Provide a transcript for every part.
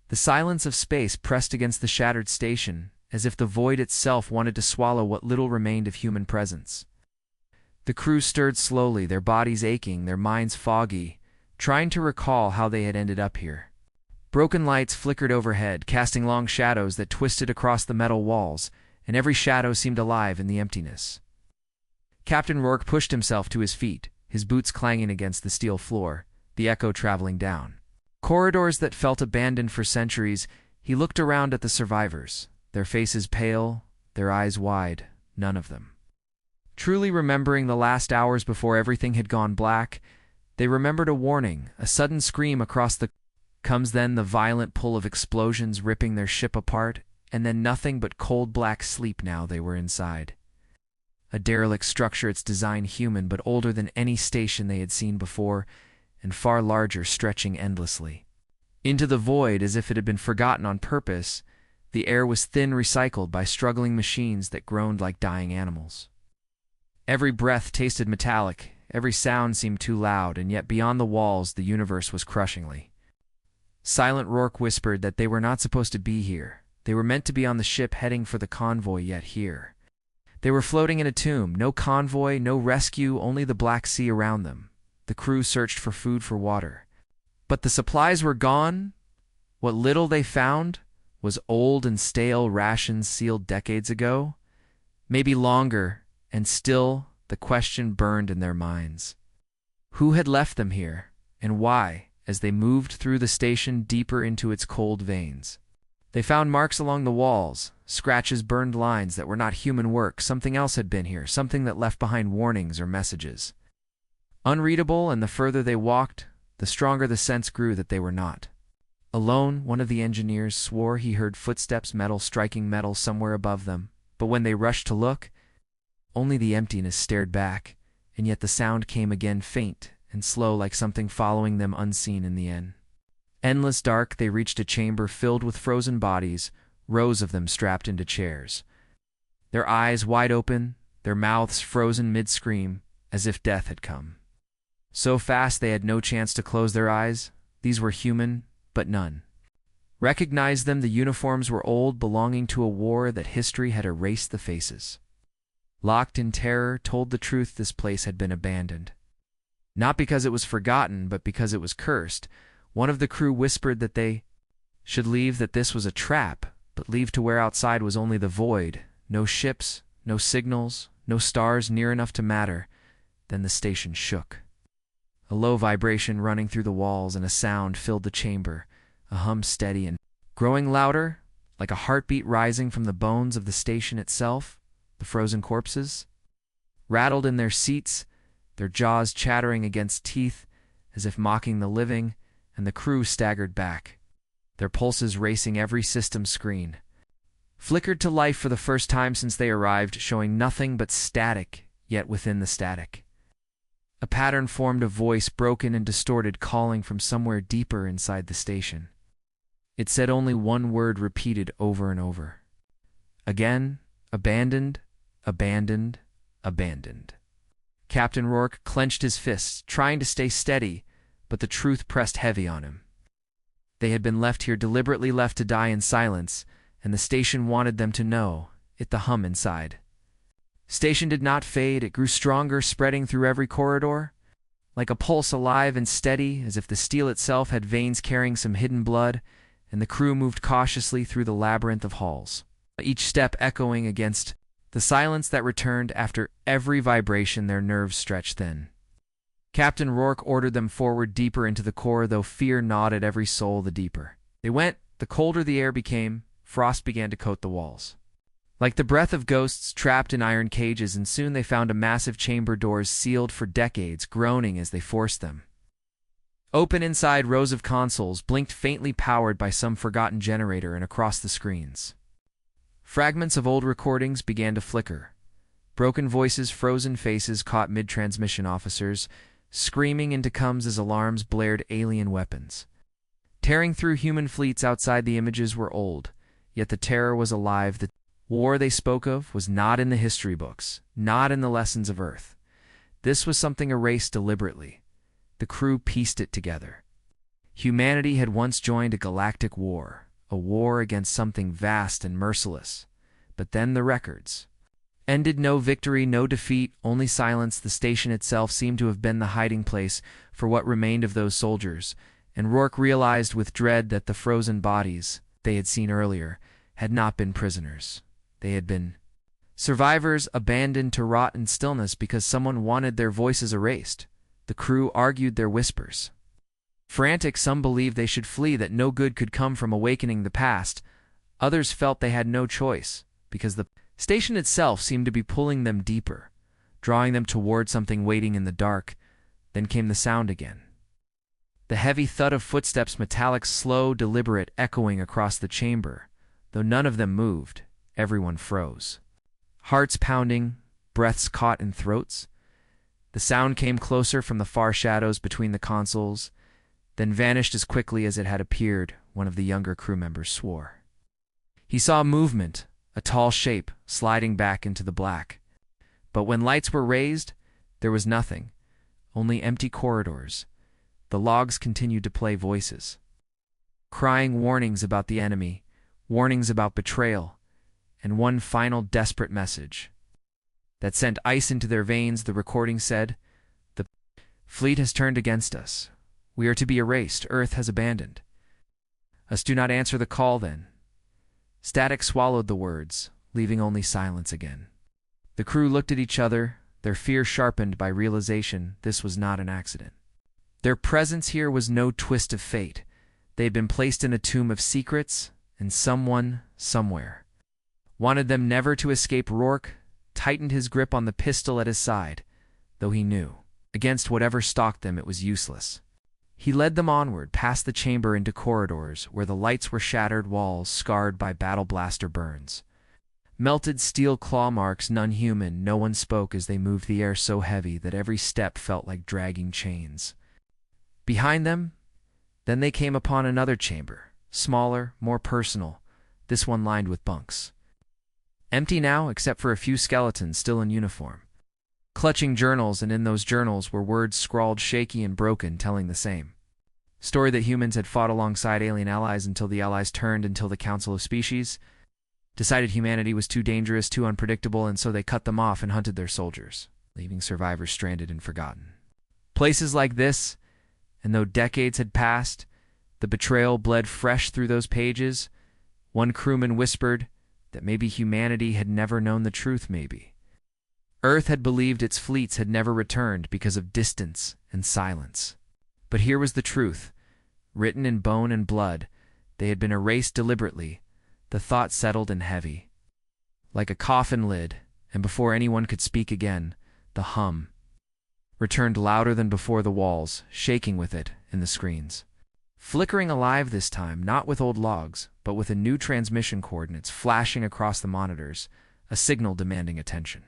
The silence of space pressed against the shattered station, as if the void itself wanted to swallow what little remained of human presence. The crew stirred slowly, their bodies aching, their minds foggy, trying to recall how they had ended up here. Broken lights flickered overhead, casting long shadows that twisted across the metal walls, and every shadow seemed alive in the emptiness. Captain Rourke pushed himself to his feet, his boots clanging against the steel floor, the echo traveling down. Corridors that felt abandoned for centuries, he looked around at the survivors, their faces pale, their eyes wide, none of them truly remembering the last hours before everything had gone black. They remembered a warning, a sudden scream across the comes, then the violent pull of explosions ripping their ship apart, and then nothing but cold black sleep. Now they were inside. A derelict structure, its design human but older than any station they had seen before, and far larger, stretching endlessly into the void as if it had been forgotten on purpose. The air was thin, recycled by struggling machines that groaned like dying animals. Every breath tasted metallic, every sound seemed too loud, and yet beyond the walls the universe was crushingly silent. Rourke whispered that they were not supposed to be here. They were meant to be on the ship heading for the convoy, yet here they were floating in a tomb. No convoy, no rescue, only the Black Sea around them. The crew searched for food, for water. But the supplies were gone. What little they found was old and stale rations sealed decades ago, maybe longer, and still the question burned in their minds. Who had left them here, and why? As they moved through the station deeper into its cold veins, they found marks along the walls, scratches, burned lines that were not human work. Something else had been here, something that left behind warnings or messages. Unreadable, and the further they walked, the stronger the sense grew that they were not alone. One of the engineers swore he heard footsteps, metal striking metal somewhere above them, but when they rushed to look, only the emptiness stared back, and yet the sound came again, faint and slow, like something following them unseen in the end. Endless dark. They reached a chamber filled with frozen bodies, rows of them strapped into chairs, their eyes wide open, their mouths frozen mid-scream, as if death had come so fast they had no chance to close their eyes. These were human, but none recognized them. The uniforms were old, belonging to a war that history had erased the faces. Locked in terror, told the truth. This place had been abandoned, not because it was forgotten, but because it was cursed. One of the crew whispered that they should leave, that this was a trap, but leave to where outside was only the void. No ships, no signals, no stars near enough to matter. Then the station shook. A low vibration running through the walls, and a sound filled the chamber, a hum steady and growing louder, like a heartbeat rising from the bones of the station itself. The frozen corpses rattled in their seats, their jaws chattering against teeth, as if mocking the living, and the crew staggered back, their pulses racing. Every system screen flickered to life for the first time since they arrived, showing nothing but static, yet within the static a pattern formed, a voice, broken and distorted, calling from somewhere deeper inside the station. It said only one word, repeated over and over again: abandoned, abandoned, abandoned. Captain Rourke clenched his fists, trying to stay steady, but the truth pressed heavy on him. They had been left here, deliberately left to die in silence, and the station wanted them to know it. The hum inside station did not fade. It grew stronger, spreading through every corridor, like a pulse, alive and steady, as if the steel itself had veins carrying some hidden blood. And the crew moved cautiously through the labyrinth of halls, each step echoing against the silence that returned after every vibration. Their nerves stretched thin. Captain Rourke ordered them forward, deeper into the core, though fear gnawed at every soul. The deeper they went, the colder the air became. Frost began to coat the walls, like the breath of ghosts trapped in iron cages, and soon they found a massive chamber, doors sealed for decades, groaning as they forced them open. Inside, rows of consoles blinked faintly, powered by some forgotten generator, and across the screens, fragments of old recordings began to flicker. Broken voices, frozen faces caught mid-transmission, officers screaming into coms as alarms blared. Alien weapons tearing through human fleets outside. The images were old, yet the terror was alive. The war they spoke of was not in the history books, not in the lessons of Earth. This was something erased deliberately. The crew pieced it together. Humanity had once joined a galactic war, a war against something vast and merciless. But then the records ended. No victory, no defeat, only silence. The station itself seemed to have been the hiding place for what remained of those soldiers, and Rourke realized with dread that the frozen bodies they had seen earlier had not been prisoners. They had been survivors abandoned to rot in stillness because someone wanted their voices erased. The crew argued their whispers. Frantic, some believed they should flee, that no good could come from awakening the past. Others felt they had no choice, because the station itself seemed to be pulling them deeper, drawing them toward something waiting in the dark. Then came the sound again. The heavy thud of footsteps, metallic, slow, deliberate, echoing across the chamber. Though none of them moved, everyone froze. Hearts pounding, breaths caught in throats. The sound came closer from the far shadows between the consoles, then vanished as quickly as it had appeared. One of the younger crew members swore. He saw movement, a tall shape, sliding back into the black. But when lights were raised, there was nothing, only empty corridors. The logs continued to play voices, crying warnings about the enemy, warnings about betrayal, and one final desperate message that sent ice into their veins. The recording said, "The fleet has turned against us. We are to be erased. Earth has abandoned us. Do not answer the call then." Static swallowed the words, leaving only silence again. The crew looked at each other, their fear sharpened by realization this was not an accident. Their presence here was no twist of fate. They had been placed in a tomb of secrets, and someone, somewhere, wanted them never to escape. Rourke tightened his grip on the pistol at his side, though he knew, against whatever stalked them, it was useless. He led them onward, past the chamber, into corridors where the lights were shattered, walls scarred by battle blaster burns. Melted steel claw marks, none human. No one spoke as they moved, the air so heavy that every step felt like dragging chains. Behind them, then they came upon another chamber, smaller, more personal, this one lined with bunks. Empty now, except for a few skeletons still in uniform, clutching journals, and in those journals were words scrawled shaky and broken, telling the same story, that humans had fought alongside alien allies until the allies turned, until the Council of Species decided humanity was too dangerous, too unpredictable, and so they cut them off and hunted their soldiers, leaving survivors stranded and forgotten. Places like this, and though decades had passed, the betrayal bled fresh through those pages. One crewman whispered that maybe humanity had never known the truth. Maybe Earth had believed its fleets had never returned because of distance and silence. But here was the truth, written in bone and blood. They had been erased deliberately. The thought settled in heavy, like a coffin lid, and before anyone could speak again, the hum returned louder than before, the walls shaking with it, and the screens flickering alive this time, not with old logs, but with a new transmission coordinates flashing across the monitors, a signal demanding attention.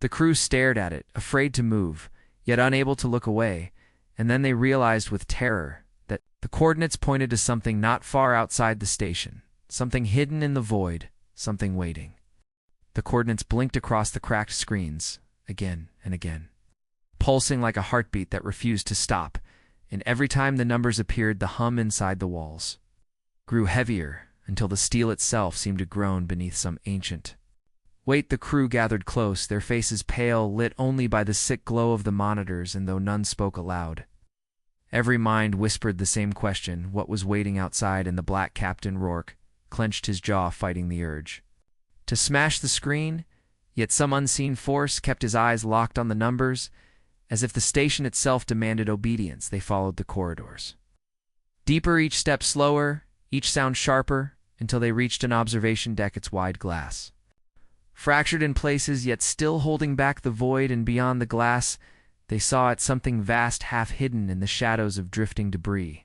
The crew stared at it, afraid to move, yet unable to look away, and then they realized with terror that the coordinates pointed to something not far outside the station, something hidden in the void, something waiting. The coordinates blinked across the cracked screens, again and again, pulsing like a heartbeat that refused to stop, and every time the numbers appeared, the hum inside the walls grew heavier until the steel itself seemed to groan beneath some ancient weight. The crew gathered close, their faces pale, lit only by the sick glow of the monitors, and though none spoke aloud, every mind whispered the same question, what was waiting outside, and the black Captain Rourke clenched his jaw, fighting the urge to smash the screen, yet some unseen force kept his eyes locked on the numbers. As if the station itself demanded obedience, they followed the corridors. Deeper, each step slower, each sound sharper, until they reached an observation deck, its wide glass fractured in places, yet still holding back the void, and beyond the glass they saw it, something vast, half hidden in the shadows of drifting debris.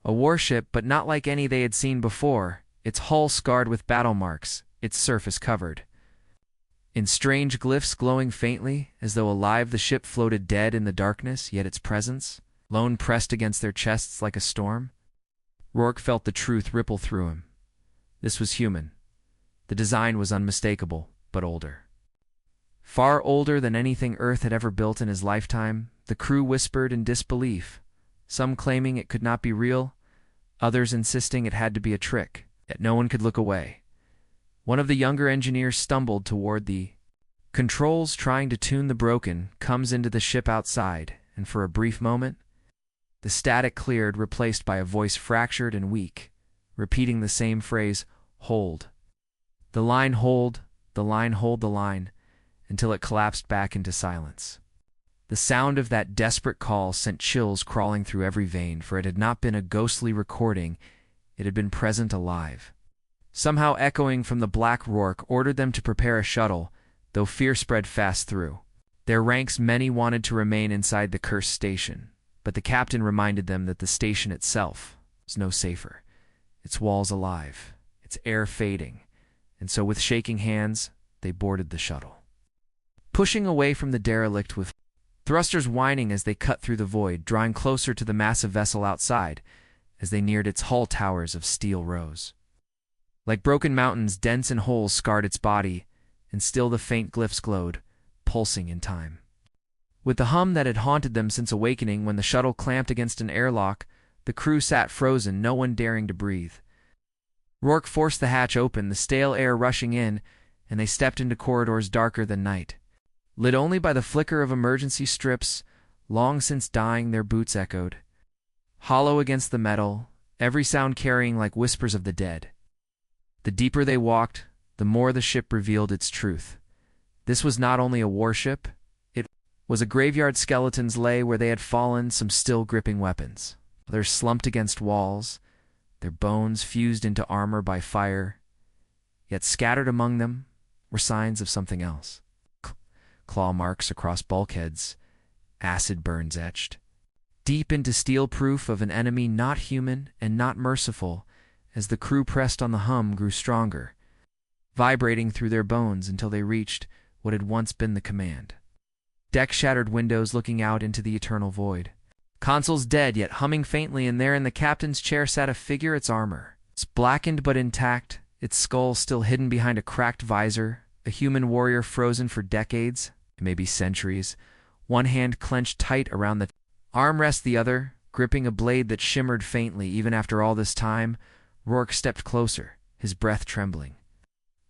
A warship, but not like any they had seen before, its hull scarred with battle marks, its surface covered in strange glyphs glowing faintly, as though alive. The ship floated dead in the darkness, yet its presence, lone, pressed against their chests like a storm. Rourke felt the truth ripple through him. This was human. The design was unmistakable, but older. Far older than anything Earth had ever built in his lifetime. The crew whispered in disbelief. some claiming it could not be real, others insisting it had to be a trick, yet no one could look away. One of the younger engineers stumbled toward the controls, trying to tune the broken, comes into the ship outside, and for a brief moment, the static cleared, replaced by a voice fractured and weak, repeating the same phrase, "Hold. The line, hold, the line, hold the line," until it collapsed back into silence. The sound of that desperate call sent chills crawling through every vein, for it had not been a ghostly recording, it had been present alive. Somehow echoing from the black, Rourke ordered them to prepare a shuttle, though fear spread fast through their ranks. Many wanted to remain inside the cursed station, but the captain reminded them that the station itself was no safer, its walls alive, its air fading, and so with shaking hands they boarded the shuttle, pushing away from the derelict with thrusters whining as they cut through the void, drawing closer to the massive vessel outside. As they neared its hull, towers of steel rose. Like broken mountains, dense and holes scarred its body, and still the faint glyphs glowed, pulsing in time. With the hum that had haunted them since awakening when the shuttle clamped against an airlock, the crew sat frozen, no one daring to breathe. Rourke forced the hatch open, the stale air rushing in, and they stepped into corridors darker than night. Lit only by the flicker of emergency strips, long since dying, their boots echoed, hollow against the metal, every sound carrying like whispers of the dead. The deeper they walked, the more the ship revealed its truth. This was not only a warship, it was a graveyard. Skeletons lay where they had fallen, some still gripping weapons. Others slumped against walls, their bones fused into armor by fire. Yet scattered among them were signs of something else. Claw marks across bulkheads, acid burns etched deep into steel, proof of an enemy not human and not merciful. As the crew pressed on, the hum grew stronger, vibrating through their bones until they reached what had once been the command deck. Shattered windows looking out into the eternal void. Consoles dead, yet humming faintly, and there in the captain's chair sat a figure, its armor blackened but intact, its skull still hidden behind a cracked visor, a human warrior frozen for decades, maybe centuries, one hand clenched tight around the armrest, the other gripping a blade that shimmered faintly. Even after all this time, Rourke stepped closer, his breath trembling,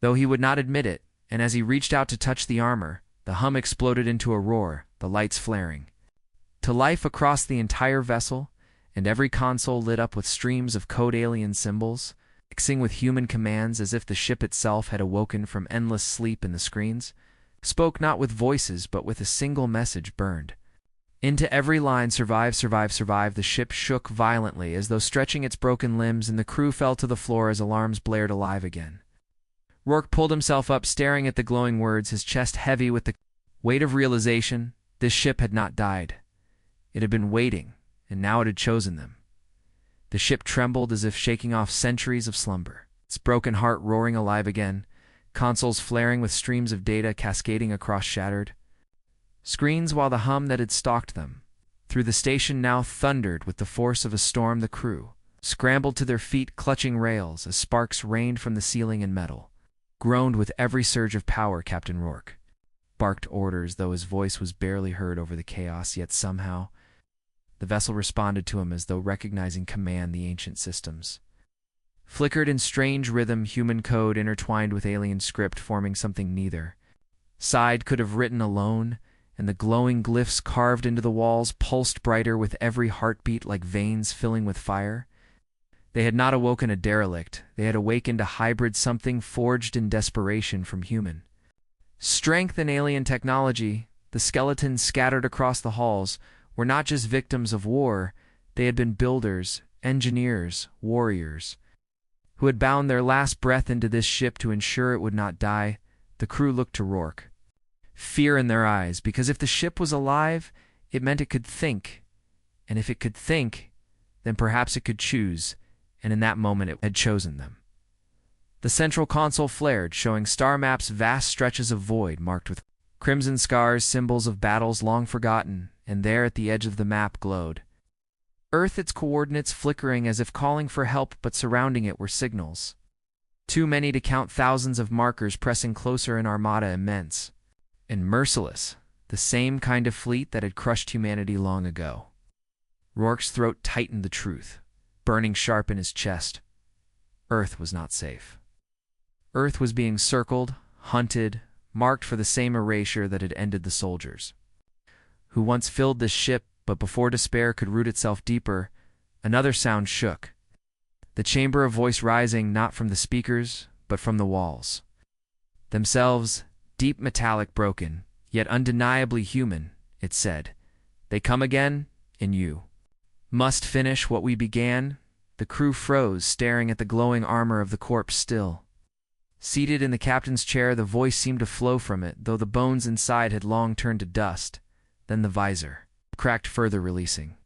though he would not admit it, and as he reached out to touch the armor, the hum exploded into a roar, the lights flaring to life across the entire vessel, and every console lit up with streams of code alien symbols, mixing with human commands as if the ship itself had awoken from endless sleep. In the screens spoke not with voices but with a single message burned into every line: survive, survive, survive. The ship shook violently as though stretching its broken limbs, and the crew fell to the floor as alarms blared alive again. Rourke pulled himself up, staring at the glowing words, his chest heavy with the weight of realization. This ship had not died. It had been waiting, and now it had chosen them. The ship trembled as if shaking off centuries of slumber, its broken heart roaring alive again, consoles flaring with streams of data cascading across shattered screens, while the hum that had stalked them through the station now thundered with the force of a storm. The crew scrambled to their feet, clutching rails as sparks rained from the ceiling, and metal groaned with every surge of power. Captain Rourke barked orders, though his voice was barely heard over the chaos, yet somehow the vessel responded to him as though recognizing command. The ancient systems flickered in strange rhythm, human code intertwined with alien script, forming something neither side could have written alone, and the glowing glyphs carved into the walls pulsed brighter with every heartbeat, like veins filling with fire. They had not awoken a derelict, they had awakened a hybrid, something forged in desperation from human strength and alien technology. The skeletons scattered across the halls were not just victims of war, they had been builders, engineers, warriors, who had bound their last breath into this ship to ensure it would not die. The crew looked to Rourke, fear in their eyes, because if the ship was alive, it meant it could think, and if it could think, then perhaps it could choose, and in that moment it had chosen them. The central console flared, showing star maps, vast stretches of void marked with crimson scars, symbols of battles long forgotten, and there at the edge of the map glowed Earth, its coordinates flickering as if calling for help, but surrounding it were signals too many to count, thousands of markers pressing closer, an armada immense and merciless, the same kind of fleet that had crushed humanity long ago. Rourke's throat tightened the truth, burning sharp in his chest. Earth was not safe. Earth was being circled, hunted, marked for the same erasure that had ended the soldiers, who once filled this ship, but before despair could root itself deeper, another sound shook. The chamber of voice rising not from the speakers, but from the walls. Themselves, deep metallic broken, yet undeniably human, it said. They come again, and you must finish what we began. The crew froze, staring at the glowing armor of the corpse still. Seated in the captain's chair, the voice seemed to flow from it, though the bones inside had long turned to dust. Then the visor cracked further, releasing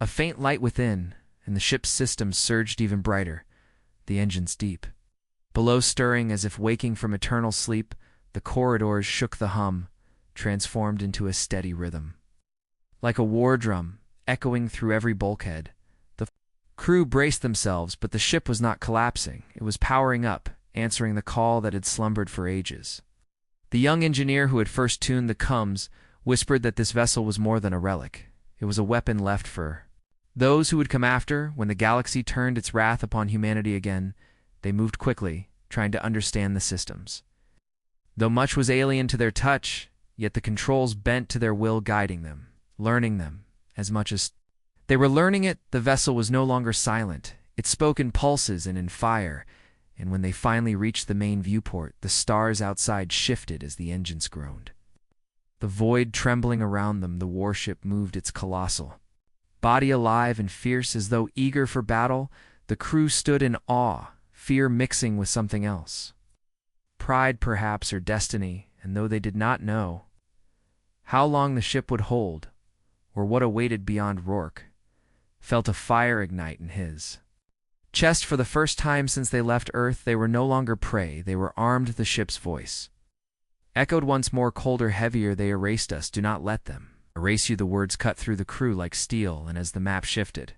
a faint light within, and the ship's systems surged even brighter, the engines deep below stirring as if waking from eternal sleep. The corridors shook, the hum transformed into a steady rhythm, like a war drum echoing through every bulkhead. The crew braced themselves, but the ship was not collapsing. It was powering up, answering the call that had slumbered for ages. The young engineer who had first tuned the coms whispered that this vessel was more than a relic. It was a weapon left for those who would come after. When the galaxy turned its wrath upon humanity again, they moved quickly, trying to understand the systems. Though much was alien to their touch, yet the controls bent to their will, guiding them, learning them, as much as they were learning it. The vessel was no longer silent. It spoke in pulses and in fire, and when they finally reached the main viewport, the stars outside shifted as the engines groaned. The void trembling around them, the warship moved its colossal body, alive and fierce as though eager for battle. The crew stood in awe, fear mixing with something else. Pride, perhaps, or destiny, and though they did not know how long the ship would hold, or what awaited beyond, Rourke felt a fire ignite in his chest. For the first time since they left Earth, they were no longer prey, they were armed. The ship's voice echoed once more, colder, heavier. They erased us, do not let them erase you. The words cut through the crew like steel, and as the map shifted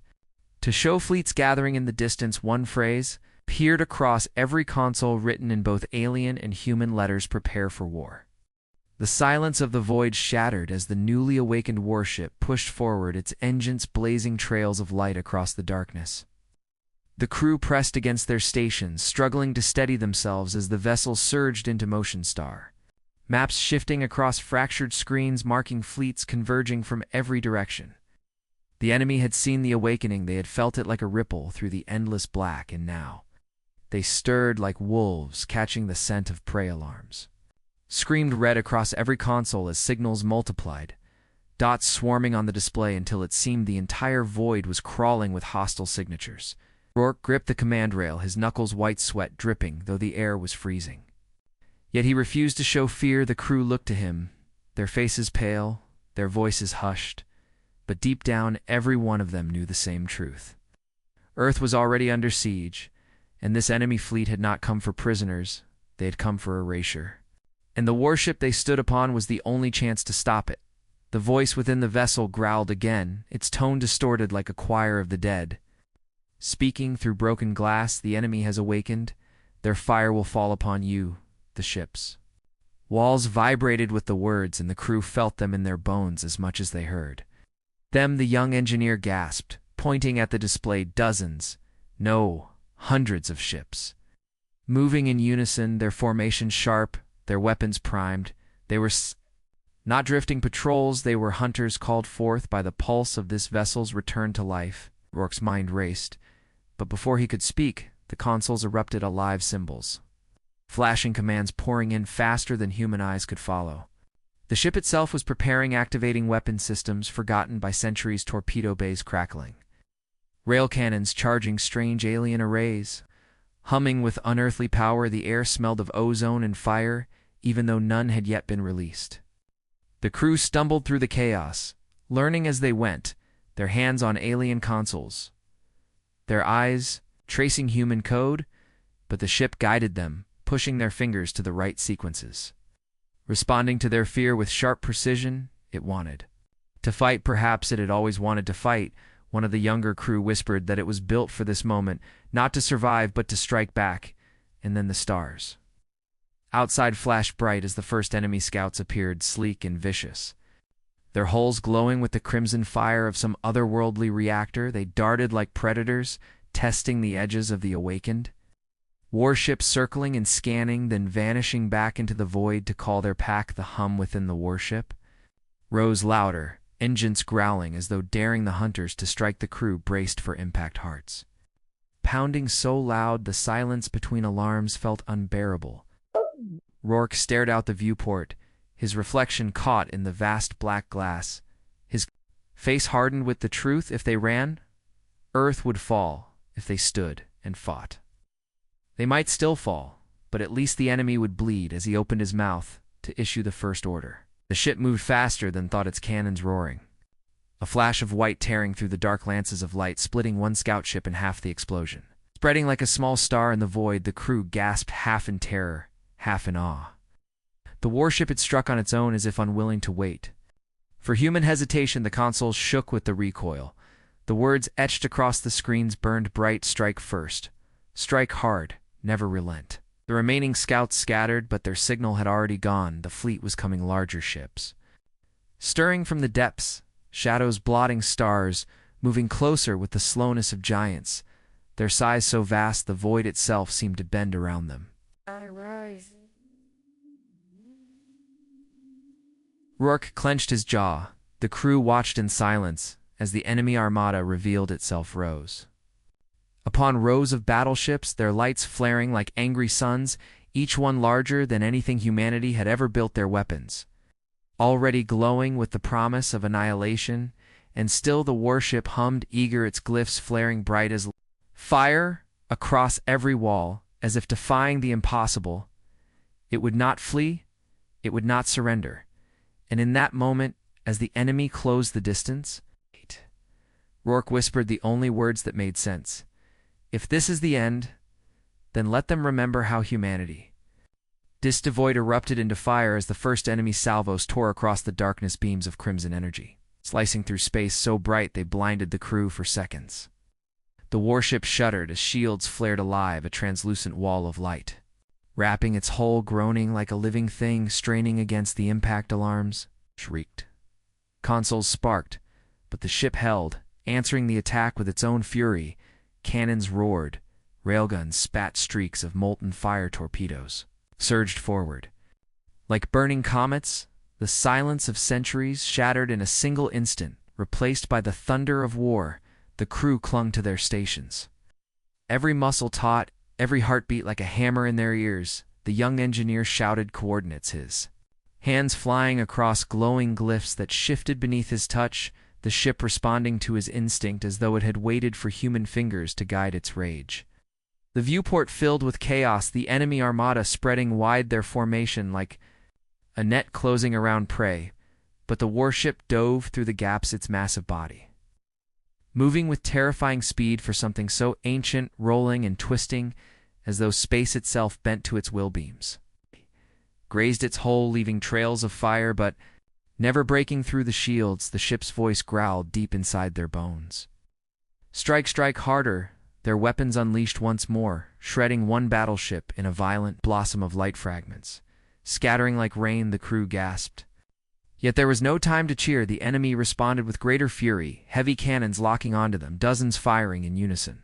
to show fleets gathering in the distance, one phrase peered across every console, written in both alien and human letters: prepare for war. The silence of the void shattered as the newly awakened warship pushed forward, its engines blazing trails of light across the darkness. The crew pressed against their stations, struggling to steady themselves as the vessel surged into motion. Star maps shifting across fractured screens, marking fleets converging from every direction. The enemy had seen the awakening, they had felt it like a ripple through the endless black, and now they stirred like wolves, catching the scent of prey. Alarms screamed red across every console as signals multiplied, dots swarming on the display until it seemed the entire void was crawling with hostile signatures. Rourke gripped the command rail, his knuckles white, sweat dripping, though the air was freezing. Yet he refused to show fear. The crew looked to him, their faces pale, their voices hushed, but deep down every one of them knew the same truth. Earth was already under siege, and this enemy fleet had not come for prisoners, they had come for erasure. And the warship they stood upon was the only chance to stop it. The voice within the vessel growled again, its tone distorted like a choir of the dead. Speaking through broken glass, the enemy has awakened. Their fire will fall upon you, the ships. Walls vibrated with the words, and the crew felt them in their bones as much as they heard them. The young engineer gasped, pointing at the display. Dozens, no, hundreds of ships, moving in unison, their formation sharp, their weapons primed. They were not drifting patrols, they were hunters called forth by the pulse of this vessel's return to life. Rourke's mind raced, but before he could speak, the consoles erupted alive symbols, flashing commands pouring in faster than human eyes could follow. The ship itself was preparing, activating weapon systems forgotten by centuries, torpedo bays crackling, rail cannons charging strange alien arrays. Humming with unearthly power, the air smelled of ozone and fire, even though none had yet been released. The crew stumbled through the chaos, learning as they went, their hands on alien consoles, their eyes tracing human code, but the ship guided them, pushing their fingers to the right sequences, responding to their fear with sharp precision. It wanted to fight, perhaps it had always wanted to fight. One of the younger crew whispered that it was built for this moment, not to survive but to strike back. And then the stars outside flashed bright as the first enemy scouts appeared, sleek and vicious, Their hulls glowing with the crimson fire of some otherworldly reactor, they darted like predators, testing the edges of the awakened. Warships circling and scanning, then vanishing back into the void to call their pack. The hum within the warship rose louder, engines growling as though daring the hunters to strike. The crew braced for impact, hearts pounding so loud the silence between alarms felt unbearable. Rourke stared out the viewport, his reflection caught in the vast black glass. His face hardened with the truth: if they ran, Earth would fall. If they stood and fought, they might still fall, but at least the enemy would bleed. As he opened his mouth to issue the first order, the ship moved faster than thought, its cannons roaring. A flash of white tearing through the dark lances of light, splitting one scout ship in half. The explosion spreading like a small star in the void. The crew gasped, half in terror, half in awe. The warship had struck on its own, as if unwilling to wait for human hesitation. The consoles shook with the recoil. The words etched across the screens burned bright: strike first, strike hard, never relent. The remaining scouts scattered, but their signal had already gone. The fleet was coming, larger ships stirring from the depths, shadows blotting stars, moving closer with the slowness of giants, their size so vast the void itself seemed to bend around them. Rourke clenched his jaw. The crew watched in silence as the enemy armada revealed itself. Rows upon rows of battleships, their lights flaring like angry suns, each one larger than anything humanity had ever built. Their weapons already glowing with the promise of annihilation, and still the warship hummed, eager, its glyphs flaring bright as fire across every wall, as if defying the impossible. It would not flee, it would not surrender. And in that moment, as the enemy closed the distance, Rourke whispered the only words that made sense: if this is the end, then let them remember how humanity. This devoid erupted into fire as the first enemy salvos tore across the darkness, beams of crimson energy slicing through space so bright they blinded the crew for seconds. The warship shuddered as shields flared alive, a translucent wall of light wrapping its hull, groaning like a living thing, straining against the impact. Alarms shrieked, consoles sparked, but the ship held, answering the attack with its own fury. Cannons roared, railguns spat streaks of molten fire, torpedoes surged forward. Like burning comets, the silence of centuries shattered in a single instant, replaced by the thunder of war. The crew clung to their stations, every muscle taut, every heartbeat like a hammer in their ears. The young engineer shouted coordinates, his hands flying across glowing glyphs that shifted beneath his touch, the ship responding to his instinct as though it had waited for human fingers to guide its rage. The viewport filled with chaos, the enemy armada spreading wide, their formation like a net closing around prey, but the warship dove through the gaps, its massive body moving with terrifying speed for something so ancient, rolling and twisting as though space itself bent to its will. Beams grazed its hull, leaving trails of fire, but never breaking through the shields. The ship's voice growled deep inside their bones. Strike, strike harder. Their weapons unleashed once more, shredding one battleship in a violent blossom of light fragments. Scattering like rain, the crew gasped. Yet there was no time to cheer. The enemy responded with greater fury, heavy cannons locking onto them, dozens firing in unison.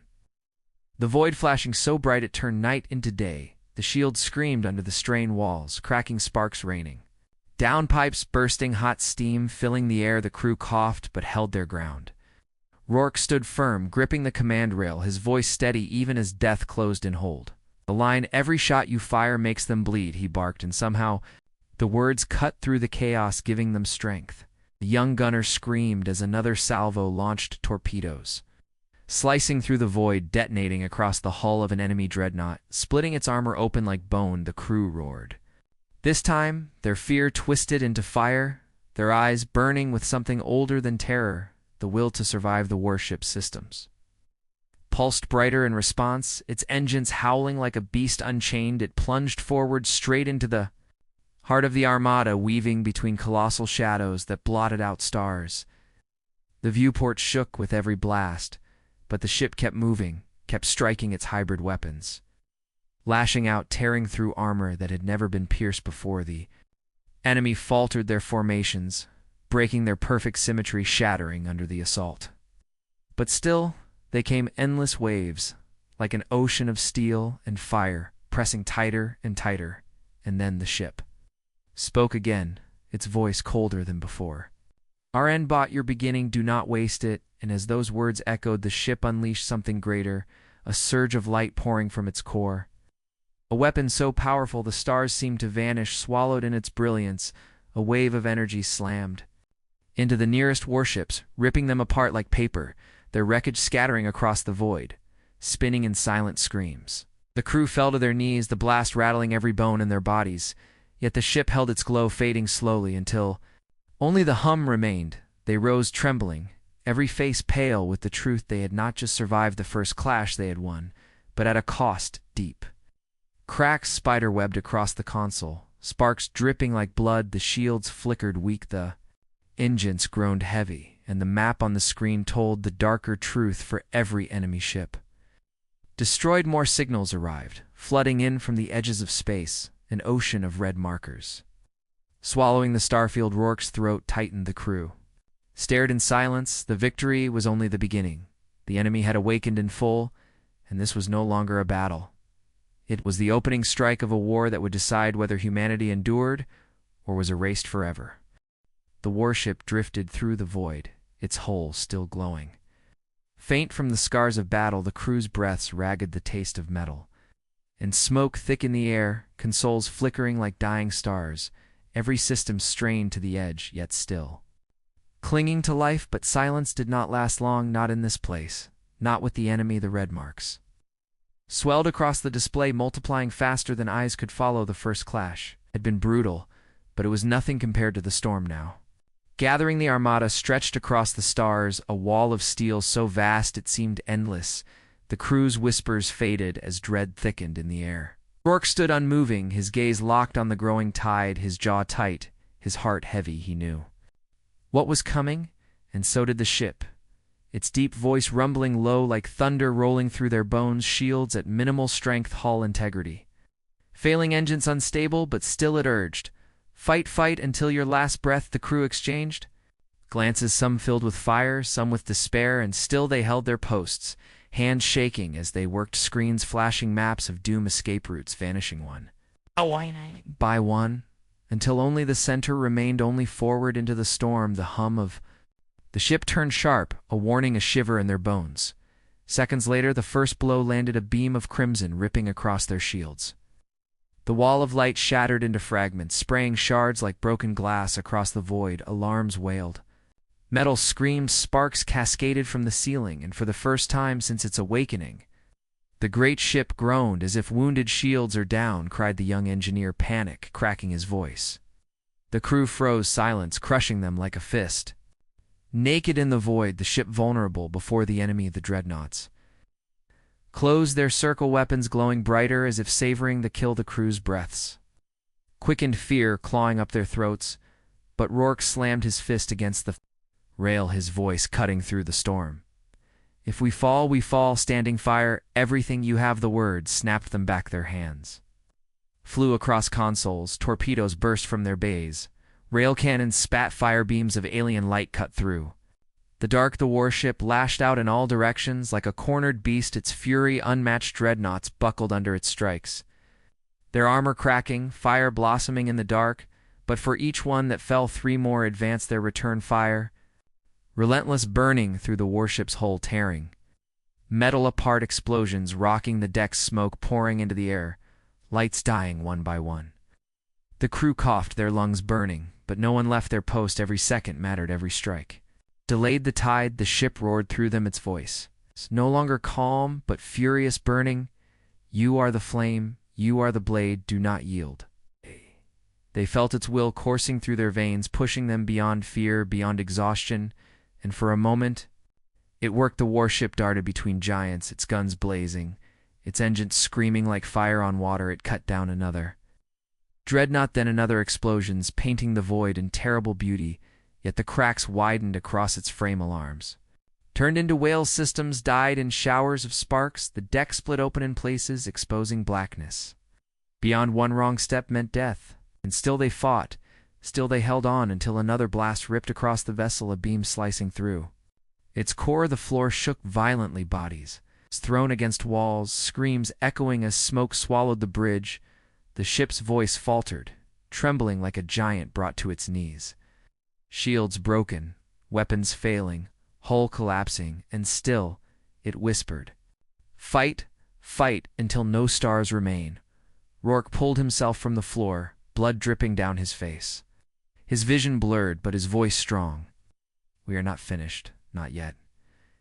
The void flashing so bright it turned night into day. The shields screamed under the strained walls, cracking sparks raining. Downpipes bursting, hot steam filling the air. The crew coughed but held their ground. Rourke stood firm, gripping the command rail, his voice steady even as death closed in hold. The line, "Every shot you fire makes them bleed," he barked, and somehow the words cut through the chaos, giving them strength. The young gunner screamed as another salvo launched torpedoes, slicing through the void, detonating across the hull of an enemy dreadnought, splitting its armor open like bone. The crew roared. This time, their fear twisted into fire, their eyes burning with something older than terror, the will to survive. The warship's systems pulsed brighter in response, its engines howling like a beast unchained. It plunged forward straight into the heart of the armada, weaving between colossal shadows that blotted out stars. The viewport shook with every blast, but the ship kept moving, kept striking its hybrid weapons, lashing out, tearing through armor that had never been pierced before. The enemy faltered their formations, breaking their perfect symmetry, shattering under the assault. But still, they came endless waves, like an ocean of steel and fire, pressing tighter and tighter, and then the ship spoke again, its voice colder than before. "Our end bought your beginning, do not waste it," and as those words echoed, the ship unleashed something greater, a surge of light pouring from its core. A weapon so powerful the stars seemed to vanish, swallowed in its brilliance. A wave of energy slammed into the nearest warships, ripping them apart like paper, their wreckage scattering across the void, spinning in silent screams. The crew fell to their knees, the blast rattling every bone in their bodies, yet the ship held its glow, fading slowly until only the hum remained. They rose trembling, every face pale with the truth they had not just survived the first clash they had won, but at a cost deep. Cracks spider-webbed across the console, sparks dripping like blood, the shields flickered weak, the engines groaned heavy, and the map on the screen told the darker truth for every enemy ship. Destroyed, more signals arrived, flooding in from the edges of space, an ocean of red markers. Swallowing the starfield, Rourke's throat tightened. The crew stared in silence. The victory was only the beginning. The enemy had awakened in full, and this was no longer a battle. It was the opening strike of a war that would decide whether humanity endured or was erased forever. The warship drifted through the void, its hull still glowing. Faint from the scars of battle, the crew's breaths ragged the taste of metal. And smoke thick in the air, consoles flickering like dying stars, every system strained to the edge, yet still clinging to life. But silence did not last long, not in this place, not with the enemy. The red marks swelled across the display, multiplying faster than eyes could follow. The first clash had been brutal, but it was nothing compared to the storm now. Gathering, the armada stretched across the stars, a wall of steel so vast it seemed endless. The crew's whispers faded as dread thickened in the air. Rourke stood unmoving, his gaze locked on the growing tide, his jaw tight, his heart heavy. He knew what was coming, and so did the ship, its deep voice rumbling low like thunder rolling through their bones, shields at minimal strength, hull integrity. Failing engines unstable, but still it urged. Fight, fight until your last breath. The crew exchanged glances, some filled with fire, some with despair, and still they held their posts, hands shaking as they worked screens flashing maps of doom, escape routes vanishing one by one, until only the center remained, only forward into the storm. The hum of the ship turned sharp, a warning, a shiver in their bones. Seconds later, the first blow landed, a beam of crimson ripping across their shields. The wall of light shattered into fragments, spraying shards like broken glass across the void. Alarms wailed. Metal screamed, sparks cascaded from the ceiling, and for the first time since its awakening, the great ship groaned as if wounded. "Shields are down," cried the young engineer, panic cracking his voice. The crew froze, silence crushing them like a fist. Naked in the void, the ship vulnerable before the enemy, the dreadnoughts closed their circle, weapons glowing brighter as if savoring the kill. The crew's breaths quickened, fear clawing up their throats, but Rourke slammed his fist against the rail, his voice cutting through the storm. "If we fall, we fall. Standing fire, everything you have." The words snapped them back. Their hands flew across consoles, torpedoes burst from their bays, rail cannons spat fire, beams of alien light cut through the warship lashed out in all directions like a cornered beast, its fury unmatched. Dreadnoughts buckled under its strikes, their armor cracking, fire blossoming in the dark, but for each one that fell, three more advanced their return fire, relentless burning through the warship's hull, tearing metal apart, explosions rocking the decks, smoke pouring into the air, lights dying one by one. The crew coughed, their lungs burning, but no one left their post. Every second mattered, every strike delayed the tide. The ship roared through them, its voice no longer calm, but furious, burning. "You are the flame, you are the blade, do not yield." They felt its will coursing through their veins, pushing them beyond fear, beyond exhaustion, and for a moment it worked. The warship darted between giants, its guns blazing, its engines screaming like fire on water. It cut down another dreadnought, then another, explosions painting the void in terrible beauty, yet the cracks widened across its frame. Alarms turned into whale systems, died in showers of sparks. The deck split open in places, exposing blackness. Beyond, one wrong step meant death, and still they fought, Still they held on until another blast ripped across the vessel, a beam slicing through. Its core, the floor shook violently, bodies thrown against walls, screams echoing as smoke swallowed the bridge. The ship's voice faltered, trembling like a giant brought to its knees. Shields broken, weapons failing, hull collapsing, and still it whispered, "Fight, fight until no stars remain." Rourke pulled himself from the floor, blood dripping down his face. His vision blurred, but his voice strong. "We are not finished, not yet."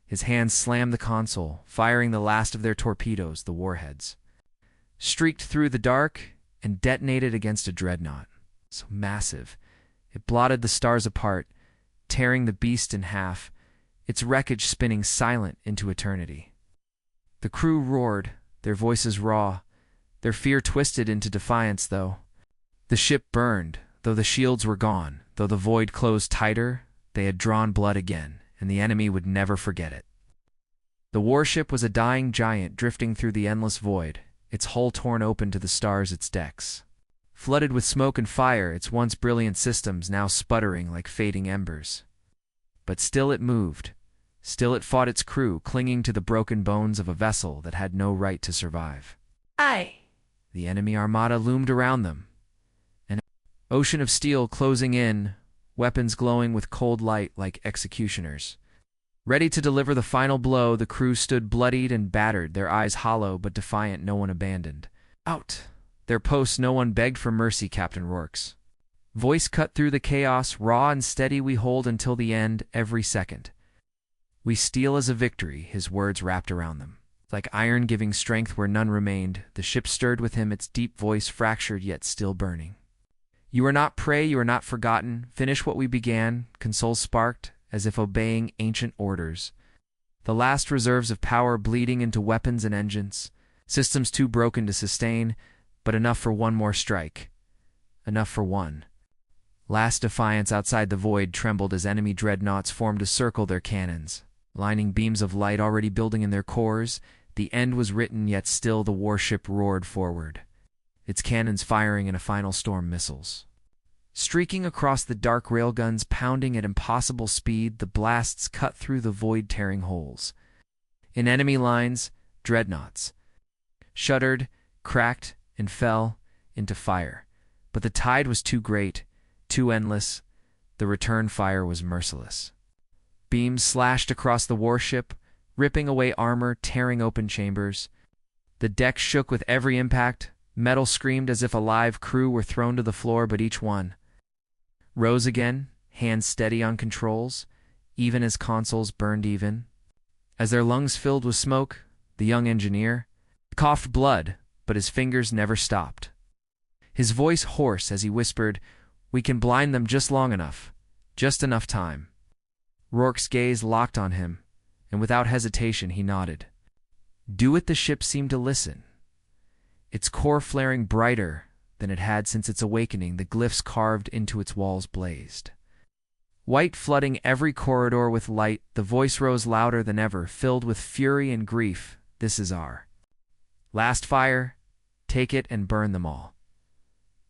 His hands slammed the console, firing the last of their torpedoes, the warheads. Streaked through the dark and detonated against a dreadnought. So massive, it blotted the stars apart, tearing the beast in half, its wreckage spinning silent into eternity. The crew roared, their voices raw, their fear twisted into defiance, though. The ship burned, though the shields were gone, though the void closed tighter, they had drawn blood again, and the enemy would never forget it. The warship was a dying giant drifting through the endless void, its hull torn open to the stars, its decks flooded with smoke and fire, its once brilliant systems now sputtering like fading embers. But still it moved. Still it fought its crew, clinging to the broken bones of a vessel that had no right to survive. The enemy armada loomed around them, an ocean of steel closing in, weapons glowing with cold light like executioners. Ready to deliver the final blow, the crew stood bloodied and battered, their eyes hollow but defiant. No one abandoned their posts, no one begged for mercy. Captain Rourke's voice cut through the chaos, raw and steady. "We hold until the end, every second. We steal as a victory," his words wrapped around them, like iron giving strength where none remained. The ship stirred with him, its deep voice fractured yet still burning. "You are not prey, you are not forgotten. Finish what we began," consoles sparked, as if obeying ancient orders. The last reserves of power bleeding into weapons and engines, systems too broken to sustain, but enough for one more strike. Enough for one last defiance. Outside, the void trembled as enemy dreadnoughts formed to circle their cannons, lining beams of light already building in their cores. The end was written, yet still the warship roared forward, its cannons firing in a final storm missiles. Streaking across the dark, railguns pounding at impossible speed, the blasts cut through the void, tearing holes in enemy lines. Dreadnoughts shuddered, cracked, and fell into fire. But the tide was too great, too endless. The return fire was merciless. Beams slashed across the warship, ripping away armor, tearing open chambers. The deck shook with every impact. Metal screamed as if a live crew were thrown to the floor, but each one rose again, hands steady on controls, even as consoles burned even. As their lungs filled with smoke, the young engineer coughed blood, but his fingers never stopped. His voice hoarse as he whispered, "We can blind them just long enough, just enough time." Rourke's gaze locked on him, and without hesitation he nodded. "Do it." The ship seemed to listen, its core flaring brighter than it had since its awakening. The glyphs carved into its walls blazed, white, flooding every corridor with light. The voice rose louder than ever, filled with fury and grief. "This is our last fire. Take it and burn them all."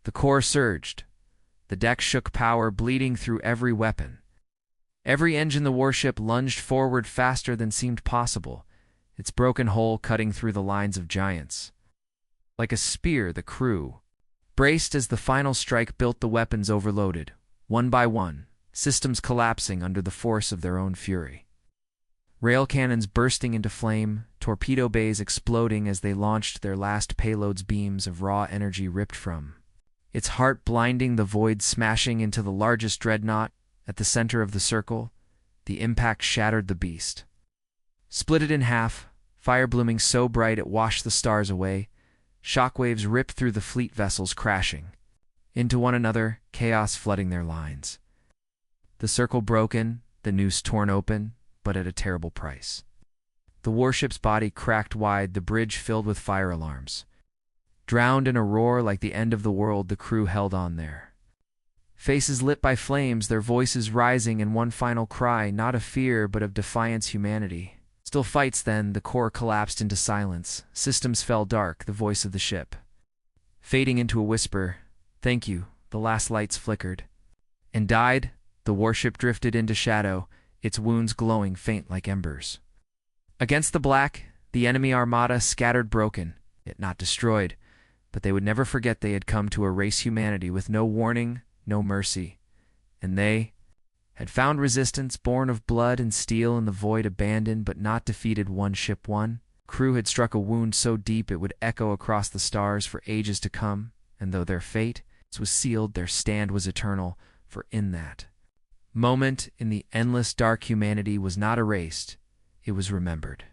The core surged. The deck shook, power bleeding through every weapon. Every engine, the warship lunged forward faster than seemed possible, its broken hull cutting through the lines of giants. Like a spear, the crew braced as the final strike built. The weapons overloaded, one by one, systems collapsing under the force of their own fury. Rail cannons bursting into flame, torpedo bays exploding as they launched their last payloads. Beams of raw energy ripped from its heart, blinding the void, smashing into the largest dreadnought at the center of the circle. The impact shattered the beast, split it in half, fire blooming so bright it washed the stars away. Shockwaves ripped through the fleet, vessels crashing into one another, chaos flooding their lines. The circle broken, the noose torn open, but at a terrible price. The warship's body cracked wide, the bridge filled with fire alarms. Drowned in a roar like the end of the world, the crew held on there, faces lit by flames, their voices rising in one final cry, not of fear but of defiance. Humanity still fights. Then the core collapsed into silence. Systems fell dark, the voice of the ship fading into a whisper. "Thank you." The last lights flickered, and died. The warship drifted into shadow, its wounds glowing faint like embers. Against the black, the enemy armada scattered broken, yet not destroyed, but they would never forget they had come to erase humanity with no warning, no mercy. And they had found resistance born of blood and steel in the void, abandoned but not defeated. One ship won. Crew had struck a wound so deep it would echo across the stars for ages to come, and though their fate was sealed, their stand was eternal, for in that moment in the endless dark humanity was not erased, it was remembered.